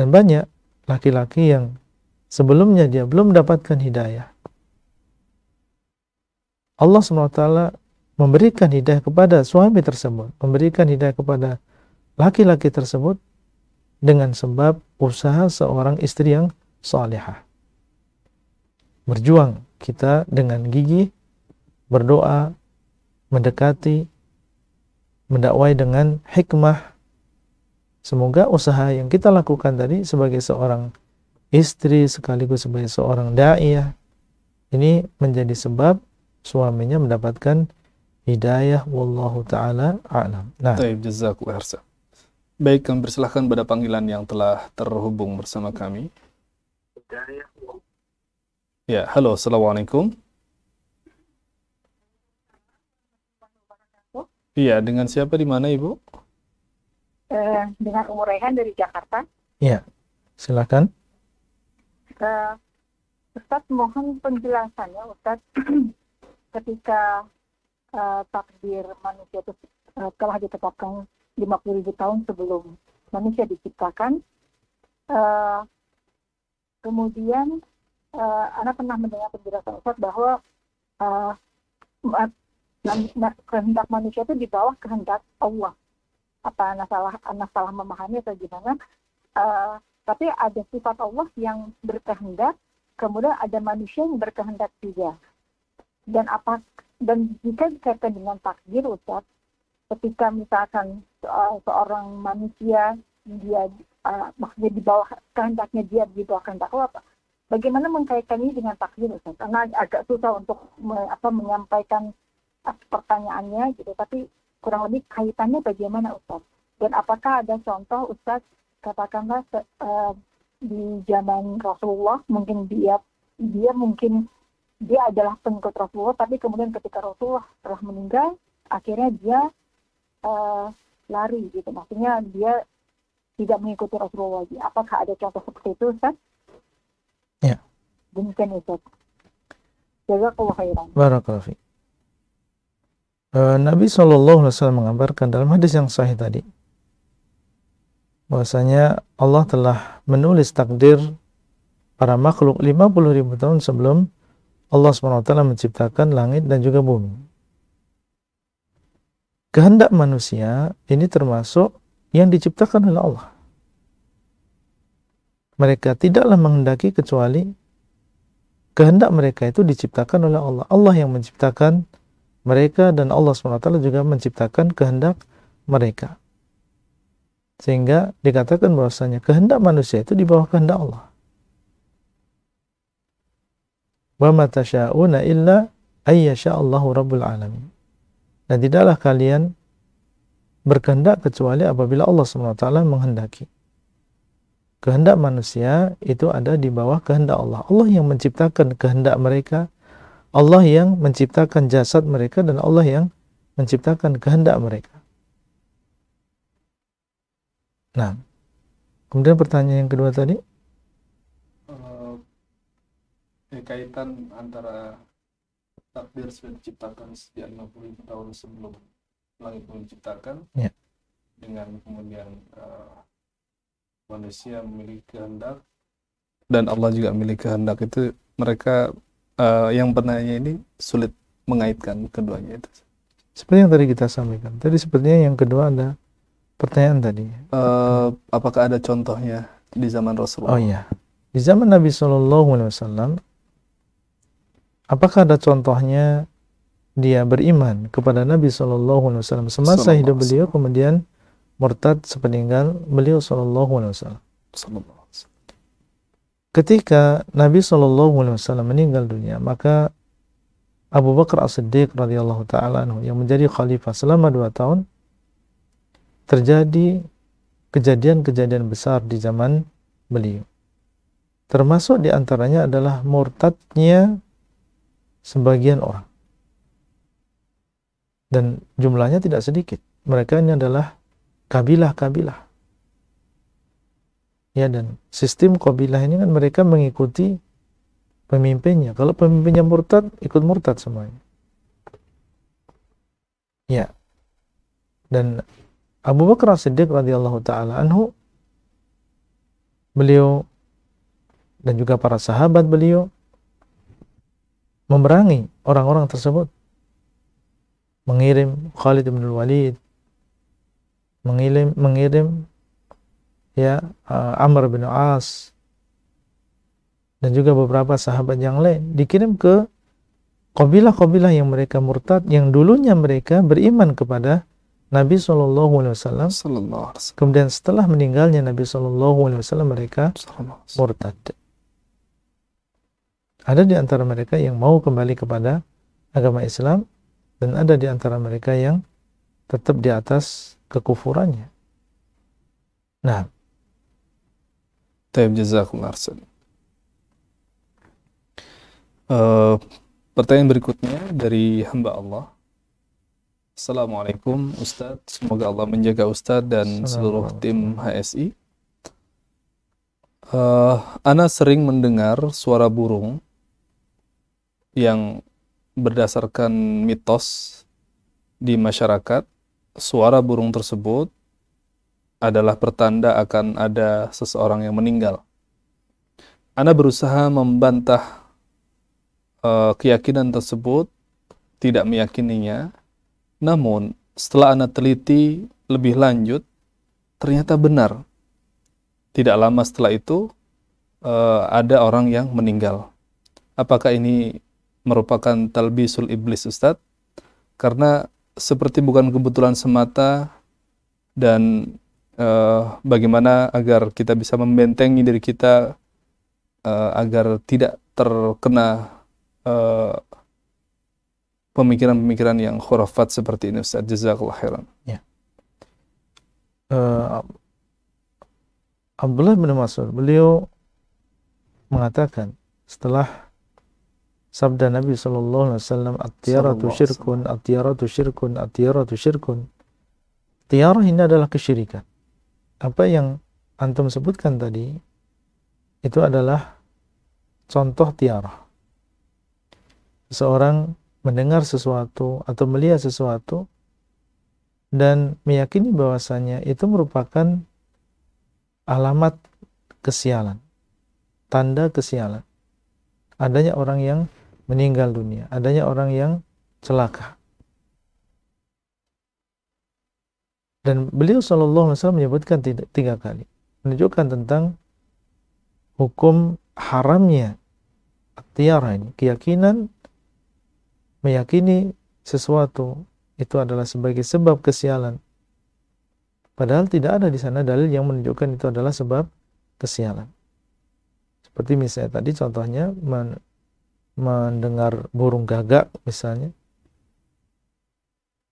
Dan banyak laki-laki yang sebelumnya dia belum mendapatkan hidayah, Allah SWT memberikan hidayah kepada suami tersebut, memberikan hidayah kepada laki-laki tersebut dengan sebab usaha seorang istri yang salihah. Berjuang kita dengan gigih, berdoa, mendekati, mendakwai dengan hikmah. Semoga usaha yang kita lakukan tadi sebagai seorang istri sekaligus sebagai seorang da'iyah ini menjadi sebab suaminya mendapatkan hidayah. Wallahu ta'ala a'lam. Nah, Taib, jazakallahu khairan. Baik, kami persilahkan pada panggilan yang telah terhubung bersama kami. Ya, halo, assalamualaikum. Iya, dengan siapa di mana Ibu? Dengan Umur Rehan dari Jakarta. ya, silakan. Ustadz, mohon penjelasannya, Ustadz. Ketika takdir manusia itu telah ditetapkan 50.000 tahun sebelum manusia diciptakan, kemudian Anda pernah mendengar penjelasan Ustadz bahwa kehendak manusia itu di bawah kehendak Allah. Apa Anda salah memahami atau gimana? Tapi ada sifat Allah yang berkehendak, kemudian ada manusia yang berkehendak juga. Dan jika dikaitkan dengan takdir, Ustaz, ketika misalkan seorang manusia dia maksudnya di bawah kehendaknya dia, di bawah kehendak Allah, apa? Bagaimana mengkaitkan ini dengan takdir, Ustaz? Karena agak susah untuk menyampaikan pertanyaannya gitu, tapi kurang lebih kaitannya bagaimana, Ustaz? Dan apakah ada contoh, Ustaz, katakanlah di zaman Rasulullah, mungkin dia adalah pengikut Rasulullah, tapi kemudian ketika Rasulullah telah meninggal, akhirnya dia lari gitu, maksudnya dia tidak mengikuti Rasulullah lagi. Apakah ada contoh seperti itu, Ustaz? Ya. Demikian, Ustaz. Jazakallahu khairan. Barakallahu fiik. Nabi SAW mengabarkan dalam hadis yang sahih tadi bahwasanya Allah telah menulis takdir para makhluk 50.000 tahun sebelum Allah SWT menciptakan langit dan juga bumi. Kehendak manusia ini termasuk yang diciptakan oleh Allah. Mereka tidaklah menghendaki kecuali kehendak mereka itu diciptakan oleh Allah. Allah yang menciptakan mereka dan Allah SWT juga menciptakan kehendak mereka. Sehingga dikatakan bahwasanya kehendak manusia itu di bawah kehendak Allah. Wa ma tasyauna illa ayyasha'allahu rabbul alamin. Dan tidaklah kalian berkehendak kecuali apabila Allah SWT menghendaki. Kehendak manusia itu ada di bawah kehendak Allah. Allah yang menciptakan kehendak mereka, Allah yang menciptakan jasad mereka, dan Allah yang menciptakan kehendak mereka. Nah, kemudian pertanyaan yang kedua tadi, kaitan antara takdir sudah diciptakan sejak 60 tahun sebelum langit diciptakan, ya, dengan kemudian manusia memiliki kehendak dan Allah juga memiliki kehendak, itu mereka yang penanya ini sulit mengaitkan keduanya itu. Seperti yang tadi kita sampaikan. Tadi sepertinya yang kedua ada pertanyaan tadi. Apakah ada contohnya di zaman Rasulullah? Oh iya, di zaman Nabi SAW, apakah ada contohnya dia beriman kepada Nabi SAW semasa hidup beliau, kemudian murtad sepeninggal beliau SAW. Ketika Nabi SAW meninggal dunia, maka Abu Bakar As-Siddiq radhiyallahu ta'ala anhu yang menjadi khalifah selama 2 tahun, terjadi kejadian-kejadian besar di zaman beliau. Termasuk di antaranya adalah murtadnya sebagian orang. Dan jumlahnya tidak sedikit. Mereka ini adalah kabilah-kabilah. Ya, dan sistem kabilah ini kan mereka mengikuti pemimpinnya. Kalau pemimpinnya murtad, ikut murtad semuanya. Ya. Dan Abu Bakar As-Siddiq radhiyallahu ta'ala anhu, beliau dan juga para sahabat beliau memerangi orang-orang tersebut. Mengirim Khalid bin Walid, mengirim ya Amr bin As, dan juga beberapa sahabat yang lain, dikirim ke kabilah-kabilah yang mereka murtad, yang dulunya mereka beriman kepada Nabi SAW. Kemudian setelah meninggalnya Nabi SAW, mereka murtad. Ada di antara mereka yang mau kembali kepada agama Islam, dan ada di antara mereka yang tetap di atas kekufurannya. Nah, jazakumullah khairan. Pertanyaan berikutnya dari hamba Allah. Assalamualaikum Ustadz, semoga Allah menjaga Ustadz dan seluruh tim HSI. Ana sering mendengar suara burung yang berdasarkan mitos di masyarakat. Suara burung tersebut adalah pertanda akan ada seseorang yang meninggal. Ana berusaha membantah keyakinan tersebut, tidak meyakininya. Namun setelah Ana teliti lebih lanjut, ternyata benar. Tidak lama setelah itu ada orang yang meninggal. Apakah ini merupakan talbisul iblis, Ustadz? Karena seperti bukan kebetulan semata dan bagaimana agar kita bisa membentengi diri kita agar tidak terkena pemikiran-pemikiran yang khurafat seperti ini, Ustaz. Jazakallah khairan. Ya. Abdullah bin Mas'ud, beliau mengatakan setelah sabda Nabi SAW, at-tiyaratu syirkun, at-tiyaratu syirkun, at-tiyaratu syirkun. Tiarah ini adalah kesyirikan. Apa yang antum sebutkan tadi itu adalah contoh tiarah. Seseorang mendengar sesuatu atau melihat sesuatu dan meyakini bahwasanya itu merupakan alamat kesialan, tanda kesialan. Adanya orang yang meninggal dunia, adanya orang yang celaka. Dan beliau SAW menyebutkan 3 kali, menunjukkan tentang hukum haramnya tiarah ini, keyakinan meyakini sesuatu itu adalah sebagai sebab kesialan. Padahal tidak ada di sana dalil yang menunjukkan itu adalah sebab kesialan. Seperti misalnya tadi contohnya mendengar burung gagak misalnya,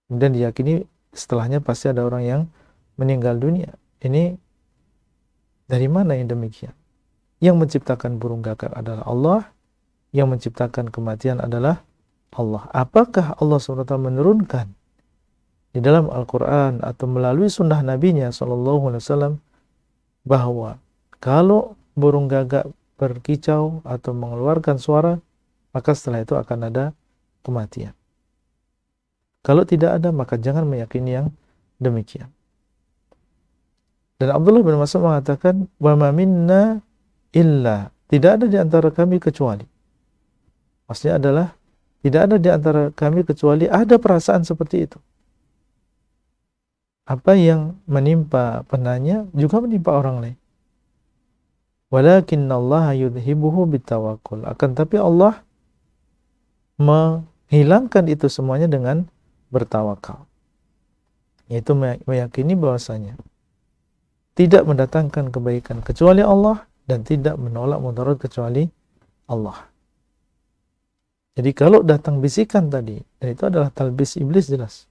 kemudian diyakini setelahnya pasti ada orang yang meninggal dunia. Ini dari mana yang demikian? Yang menciptakan burung gagak adalah Allah, yang menciptakan kematian adalah Allah. Apakah Allah SWT menurunkan di dalam Al-Quran atau melalui sunnah Nabi-Nya SAW bahwa kalau burung gagak berkicau atau mengeluarkan suara, maka setelah itu akan ada kematian? Kalau tidak ada, maka jangan meyakini yang demikian. Dan Abdullah bin Mas'ud mengatakan, wa ma minna illa, tidak ada di antara kami kecuali. Maksudnya adalah tidak ada di antara kami kecuali ada perasaan seperti itu. Apa yang menimpa penanya juga menimpa orang lain. Walakinnallaha yudhibuhu bitawakul. Akan tapi Allah menghilangkan itu semuanya dengan bertawakal. Yaitu meyakini bahwasanya tidak mendatangkan kebaikan kecuali Allah dan tidak menolak mudarat kecuali Allah. Jadi kalau datang bisikan tadi, dan itu adalah talbis iblis jelas,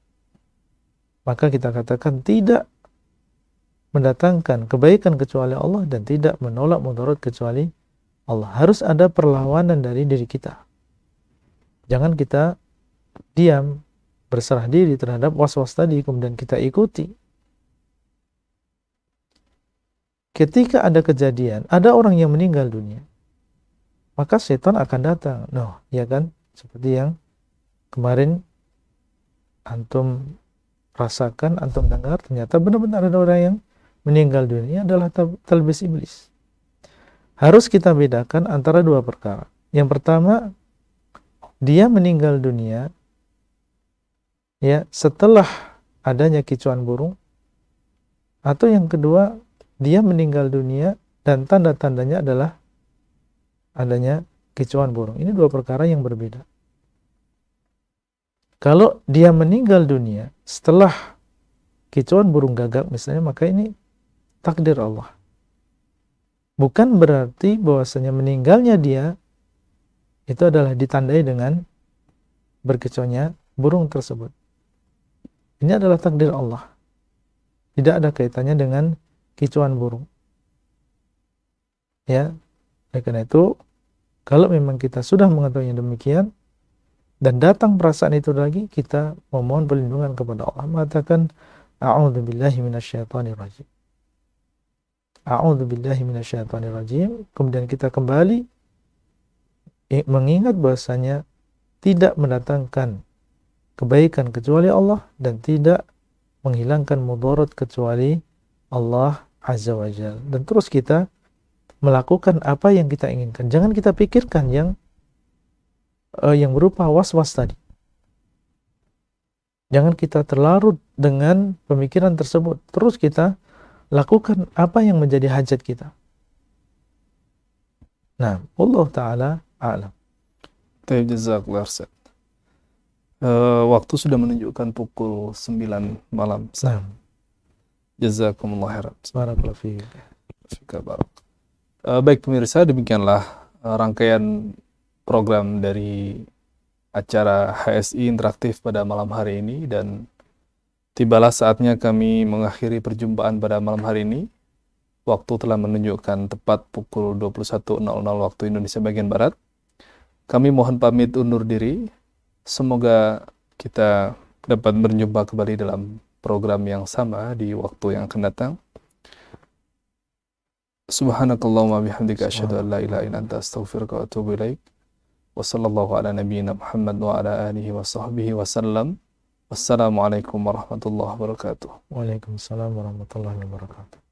maka kita katakan tidak mendatangkan kebaikan kecuali Allah dan tidak menolak mudarat kecuali Allah. Harus ada perlawanan dari diri kita. Jangan kita diam, berserah diri terhadap was-was tadi, kemudian kita ikuti. Ketika ada kejadian, ada orang yang meninggal dunia, maka setan akan datang. No, ya kan? Seperti yang kemarin antum rasakan, antum dengar, ternyata benar-benar ada orang yang meninggal dunia, adalah talbis iblis. Harus kita bedakan antara 2 perkara. Yang pertama, dia meninggal dunia ya setelah adanya kicauan burung, atau yang kedua, dia meninggal dunia dan tanda-tandanya adalah adanya kicauan burung. Ini 2 perkara yang berbeda. Kalau dia meninggal dunia setelah kicauan burung gagak misalnya, maka ini takdir Allah. Bukan berarti bahwasanya meninggalnya dia itu adalah ditandai dengan berkicaunya burung tersebut. Ini adalah takdir Allah. Tidak ada kaitannya dengan kicauan burung. Ya, oleh karena itu, kalau memang kita sudah mengetahui demikian dan datang perasaan itu lagi, kita memohon perlindungan kepada Allah, mengatakan a'udzubillahi minasyaitonirrajim. A'udzubillahi minasyaitonirrajim. Kemudian kita kembali mengingat bahwasanya tidak mendatangkan kebaikan kecuali Allah dan tidak menghilangkan mudarat kecuali Allah Azza wa Jalla. Dan terus kita melakukan apa yang kita inginkan. Jangan kita pikirkan yang berupa was-was tadi. Jangan kita terlarut dengan pemikiran tersebut. Terus kita lakukan apa yang menjadi hajat kita. Nah, Allah Ta'ala a'lam. Jazakallah Ustaz. Waktu sudah menunjukkan pukul 9 malam. Nah. Jazakumullah khairan. Barakallahu fiik. Baik pemirsa, demikianlah rangkaian program dari acara HSI Interaktif pada malam hari ini, dan tibalah saatnya kami mengakhiri perjumpaan pada malam hari ini. Waktu telah menunjukkan tepat pukul 21.00 waktu Indonesia bagian Barat. Kami mohon pamit undur diri. Semoga kita dapat berjumpa kembali dalam program yang sama di waktu yang akan datang. Subhanakallahumma bihamdika asyhadu an la ilaha illa anta astaghfiruka wa atubu ilaik. Wa sallallahu ala nabiyyina Muhammad wa ala alihi wa sahbihi wa sallam. Wassalamualaikum warahmatullahi wabarakatuh. Waalaikumsalam warahmatullahi wabarakatuh.